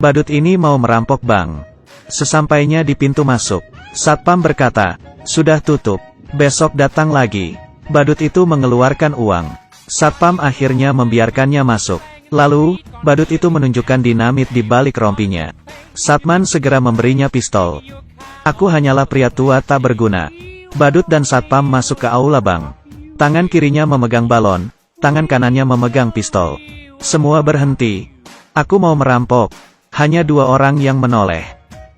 Badut ini mau merampok bank. Sesampainya di pintu masuk, satpam berkata, "Sudah tutup, besok datang lagi." Badut itu mengeluarkan uang. Satpam akhirnya membiarkannya masuk. Lalu, badut itu menunjukkan dinamit di balik rompinya. Satman segera memberinya pistol. "Aku hanyalah pria tua tak berguna." Badut dan satpam masuk ke aula bank. Tangan kirinya memegang balon, tangan kanannya memegang pistol. Semua berhenti. "Aku mau merampok." Hanya 2 orang yang menoleh.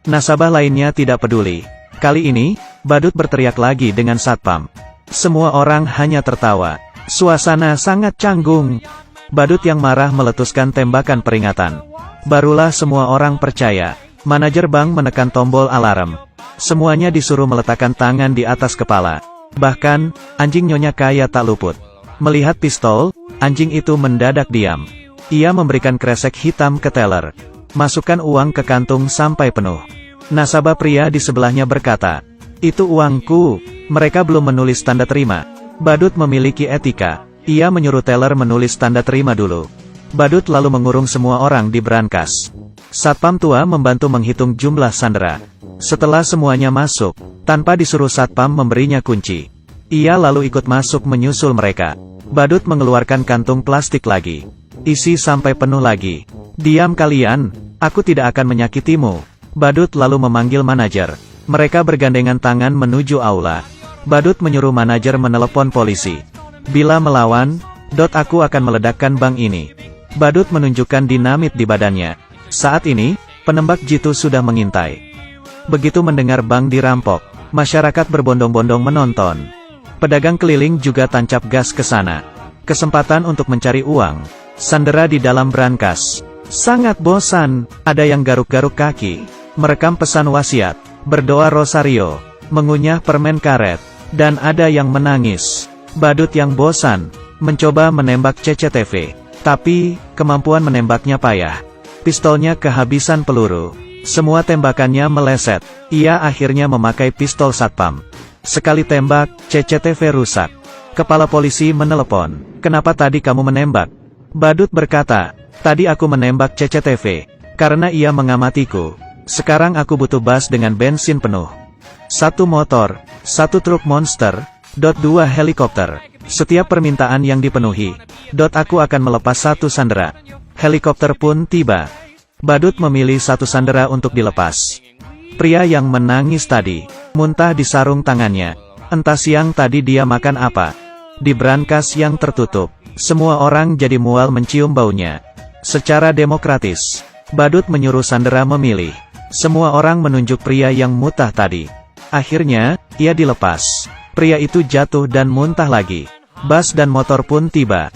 Nasabah lainnya tidak peduli. Kali ini, badut berteriak lagi dengan satpam. Semua orang hanya tertawa. Suasana sangat canggung. Badut yang marah meletuskan tembakan peringatan. Barulah semua orang percaya. Manajer bank menekan tombol alarm. Semuanya disuruh meletakkan tangan di atas kepala. Bahkan, anjing Nyonya Kaya tak luput. Melihat pistol, anjing itu mendadak diam. Ia memberikan kresek hitam ke teller. "Masukkan uang ke kantung sampai penuh." Nasabah pria di sebelahnya berkata, "Itu uangku." Mereka belum menulis tanda terima. Badut memiliki etika. Ia menyuruh teller menulis tanda terima dulu. Badut lalu mengurung semua orang di brankas. Satpam tua membantu menghitung jumlah sandera. Setelah semuanya masuk, tanpa disuruh satpam memberinya kunci. Ia lalu ikut masuk menyusul mereka. Badut mengeluarkan kantung plastik lagi. "Isi sampai penuh lagi." "Diam kalian, aku tidak akan menyakitimu." Badut lalu memanggil manajer. Mereka bergandengan tangan menuju aula. Badut menyuruh manajer menelepon polisi. "Bila melawan, aku akan meledakkan bank ini." Badut menunjukkan dinamit di badannya. Saat ini, penembak jitu sudah mengintai. Begitu mendengar bank dirampok, masyarakat berbondong-bondong menonton. Pedagang keliling juga tancap gas ke sana. Kesempatan untuk mencari uang. Sandera di dalam brankas. Sangat bosan, ada yang garuk-garuk kaki, merekam pesan wasiat, berdoa rosario, mengunyah permen karet, dan ada yang menangis. Badut yang bosan, mencoba menembak CCTV, tapi, kemampuan menembaknya payah. Pistolnya kehabisan peluru. Semua tembakannya meleset. Ia akhirnya memakai pistol satpam. Sekali tembak, CCTV rusak. Kepala polisi menelepon. "Kenapa tadi kamu menembak?" Badut berkata, "Tadi aku menembak CCTV, karena ia mengamatiku. Sekarang aku butuh bus dengan bensin penuh. 1 motor, 1 truk monster, 2 helikopter. Setiap permintaan yang dipenuhi, aku akan melepas 1 sandera." Helikopter pun tiba. Badut memilih 1 sandera untuk dilepas. Pria yang menangis tadi, muntah di sarung tangannya. Entah siang tadi dia makan apa. Di brankas yang tertutup, semua orang jadi mual mencium baunya. Secara demokratis, badut menyuruh sandera memilih. Semua orang menunjuk pria yang muntah tadi. Akhirnya, ia dilepas. Pria itu jatuh dan muntah lagi. Bus dan motor pun tiba.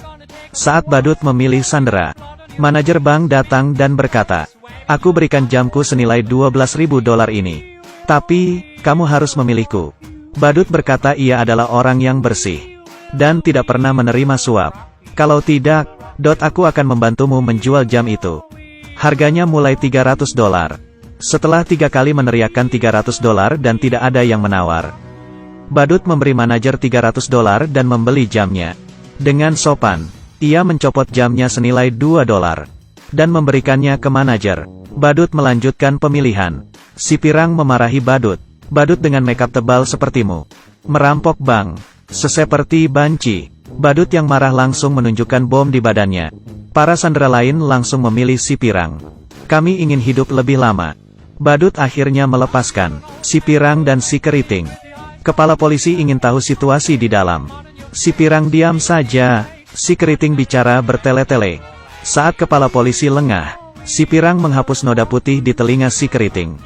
Saat badut memilih sandera, manajer bank datang dan berkata, "Aku berikan jamku senilai $12.000 ini. Tapi, kamu harus memilihku." Badut berkata ia adalah orang yang bersih. Dan tidak pernah menerima suap. "Kalau tidak, aku akan membantumu menjual jam itu. Harganya mulai $300. Setelah 3 kali meneriakkan $300 dan tidak ada yang menawar, badut memberi manajer $300 dan membeli jamnya. Dengan sopan, ia mencopot jamnya senilai $2 dan memberikannya ke manajer. Badut melanjutkan pemilihan. Si pirang memarahi badut. "Badut dengan makeup tebal sepertimu merampok bank, seperti banci." Badut yang marah langsung menunjukkan bom di badannya. Para sandera lain langsung memilih si pirang. "Kami ingin hidup lebih lama." Badut akhirnya melepaskan si pirang dan si keriting. Kepala polisi ingin tahu situasi di dalam. Si pirang diam saja. Si keriting bicara bertele-tele. Saat kepala polisi lengah, si pirang menghapus noda putih di telinga si keriting.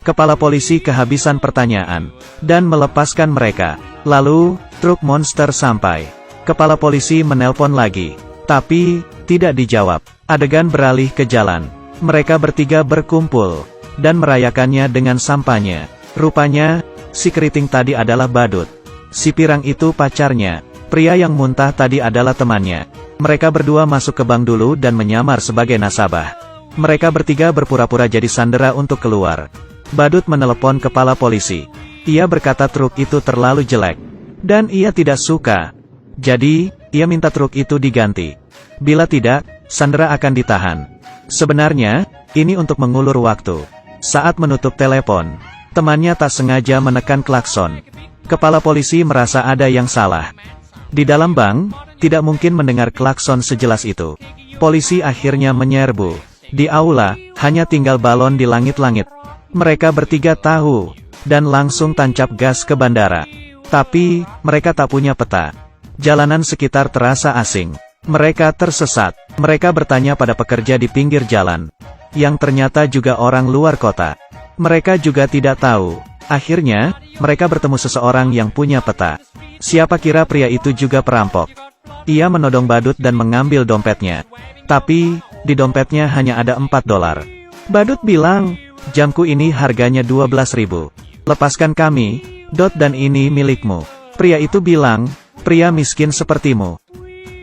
Kepala polisi kehabisan pertanyaan, dan melepaskan mereka. Lalu, truk monster sampai. Kepala polisi menelpon lagi, tapi, tidak dijawab. Adegan beralih ke jalan. Mereka bertiga berkumpul, dan merayakannya dengan sampanye. Rupanya, si keriting tadi adalah badut. Si pirang itu pacarnya. Pria yang muntah tadi adalah temannya. Mereka berdua masuk ke bank dulu dan menyamar sebagai nasabah. Mereka bertiga berpura-pura jadi sandera untuk keluar. Badut menelepon kepala polisi. Ia berkata truk itu terlalu jelek. Dan ia tidak suka. Jadi, ia minta truk itu diganti. Bila tidak, sandera akan ditahan. Sebenarnya, ini untuk mengulur waktu. Saat menutup telepon, temannya tak sengaja menekan klakson. Kepala polisi merasa ada yang salah. Di dalam bank, tidak mungkin mendengar klakson sejelas itu. Polisi akhirnya menyerbu. Di aula, hanya tinggal balon di langit-langit. Mereka bertiga tahu, dan langsung tancap gas ke bandara. Tapi, mereka tak punya peta. Jalanan sekitar terasa asing. Mereka tersesat. Mereka bertanya pada pekerja di pinggir jalan, yang ternyata juga orang luar kota. Mereka juga tidak tahu. Akhirnya, mereka bertemu seseorang yang punya peta. Siapa kira pria itu juga perampok. Ia menodong badut dan mengambil dompetnya. Tapi, di dompetnya hanya ada $4. Badut bilang, jamku ini harganya 12.000. Lepaskan kami, dan ini milikmu. Pria itu bilang, pria miskin sepertimu,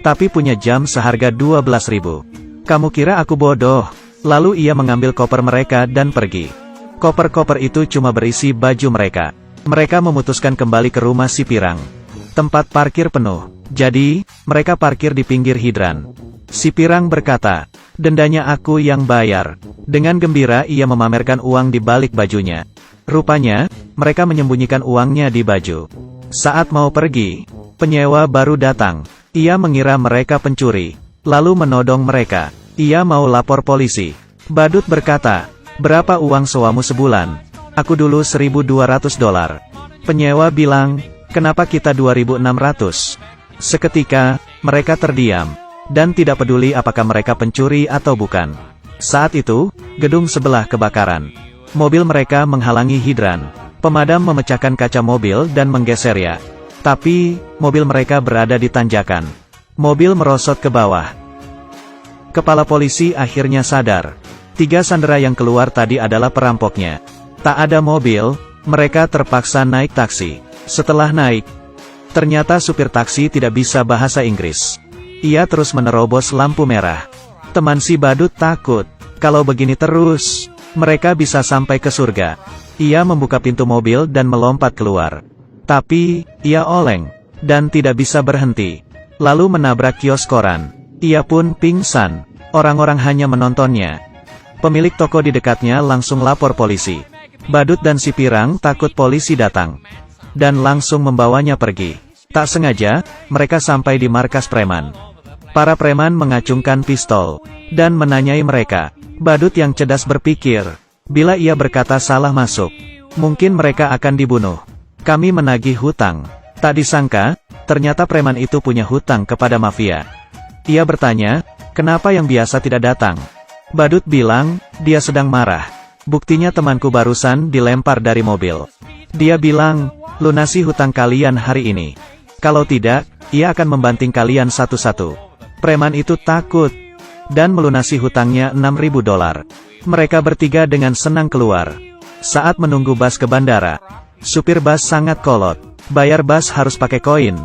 tapi punya jam seharga 12.000. Kamu kira aku bodoh? Lalu ia mengambil koper mereka dan pergi. Koper-koper itu cuma berisi baju mereka. Mereka memutuskan kembali ke rumah si Pirang. Tempat parkir penuh. Jadi, mereka parkir di pinggir hidran. Si Pirang berkata, dendanya aku yang bayar. Dengan gembira ia memamerkan uang di balik bajunya. Rupanya, mereka menyembunyikan uangnya di baju. Saat mau pergi, penyewa baru datang. Ia mengira mereka pencuri, lalu menodong mereka. Ia mau lapor polisi. Badut berkata, berapa uang sewamu sebulan? Aku dulu $1.200. Penyewa bilang, kenapa kita 2.600? Seketika, mereka terdiam, dan tidak peduli apakah mereka pencuri atau bukan. Saat itu, gedung sebelah kebakaran. Mobil mereka menghalangi hidran. Pemadam memecahkan kaca mobil dan menggesernya. Tapi, mobil mereka berada di tanjakan. Mobil merosot ke bawah. Kepala polisi akhirnya sadar. 3 sandera yang keluar tadi adalah perampoknya. Tak ada mobil, mereka terpaksa naik taksi. Setelah naik, ternyata supir taksi tidak bisa bahasa Inggris. Ia terus menerobos lampu merah. Teman si badut takut. Kalau begini terus, mereka bisa sampai ke surga. Ia membuka pintu mobil dan melompat keluar. Tapi, ia oleng, dan tidak bisa berhenti. Lalu menabrak kios koran. Ia pun pingsan. Orang-orang hanya menontonnya. Pemilik toko di dekatnya langsung lapor polisi. Badut dan si Pirang takut polisi datang, dan langsung membawanya pergi. Tak sengaja, mereka sampai di markas preman. Para preman mengacungkan pistol, dan menanyai mereka. Badut yang cerdas berpikir, bila ia berkata salah masuk, mungkin mereka akan dibunuh. Kami menagih hutang. Tak disangka, ternyata preman itu punya hutang kepada mafia. Ia bertanya, kenapa yang biasa tidak datang? Badut bilang, dia sedang marah. Buktinya temanku barusan dilempar dari mobil. Dia bilang, lunasi hutang kalian hari ini. Kalau tidak, ia akan membanting kalian satu-satu. Preman itu takut, dan melunasi hutangnya $6.000. Mereka bertiga dengan senang keluar. Saat menunggu bus ke bandara, supir bus sangat kolot. Bayar bus harus pakai koin.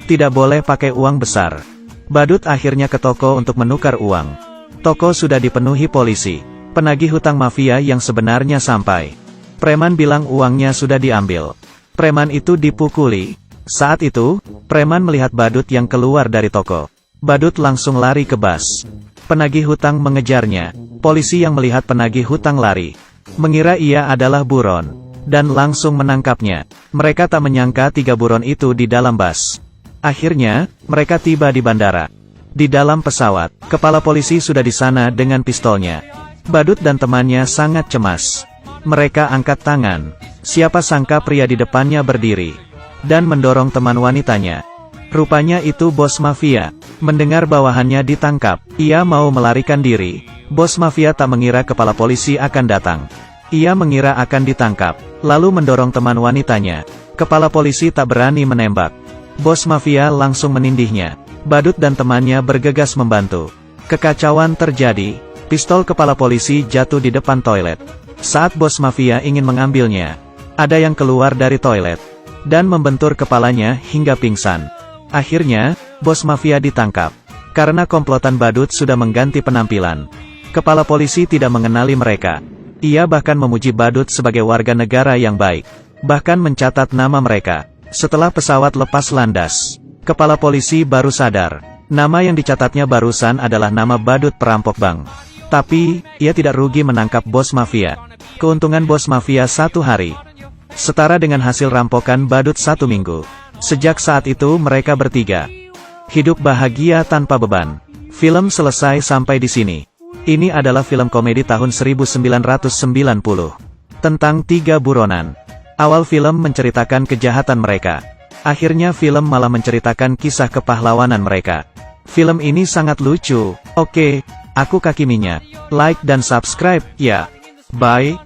Tidak boleh pakai uang besar. Badut akhirnya ke toko untuk menukar uang. Toko sudah dipenuhi polisi. Penagih hutang mafia yang sebenarnya sampai. Preman bilang uangnya sudah diambil. Preman itu dipukuli. Saat itu, preman melihat badut yang keluar dari toko. Badut langsung lari ke bus. Penagih hutang mengejarnya. Polisi yang melihat penagih hutang lari, mengira ia adalah buron, dan langsung menangkapnya. Mereka tak menyangka 3 buron itu di dalam bus. Akhirnya, mereka tiba di bandara. Di dalam pesawat, kepala polisi sudah di sana dengan pistolnya. Badut dan temannya sangat cemas. Mereka angkat tangan. Siapa sangka pria di depannya berdiri, dan mendorong teman wanitanya. Rupanya itu bos mafia. Mendengar bawahannya ditangkap, ia mau melarikan diri. Bos mafia tak mengira kepala polisi akan datang. Ia mengira akan ditangkap, lalu mendorong teman wanitanya. Kepala polisi tak berani menembak. Bos mafia langsung menindihnya. Badut dan temannya bergegas membantu. Kekacauan terjadi. Pistol kepala polisi jatuh di depan toilet. Saat bos mafia ingin mengambilnya, ada yang keluar dari toilet, dan membentur kepalanya hingga pingsan. Akhirnya, bos mafia ditangkap. Karena komplotan badut sudah mengganti penampilan. Kepala polisi tidak mengenali mereka. Ia bahkan memuji badut sebagai warga negara yang baik. Bahkan mencatat nama mereka. Setelah pesawat lepas landas, kepala polisi baru sadar. Nama yang dicatatnya barusan adalah nama badut perampok bank. Tapi, ia tidak rugi menangkap bos mafia. Keuntungan bos mafia 1 hari setara dengan hasil rampokan badut 1 minggu. Sejak saat itu mereka bertiga hidup bahagia tanpa beban. Film selesai sampai di sini. Ini adalah film komedi tahun 1990 tentang 3 buronan. Awal film menceritakan kejahatan mereka. Akhirnya film malah menceritakan kisah kepahlawanan mereka. Film ini sangat lucu. Oke, aku Kaki Minyak. Like dan subscribe, ya. Bye.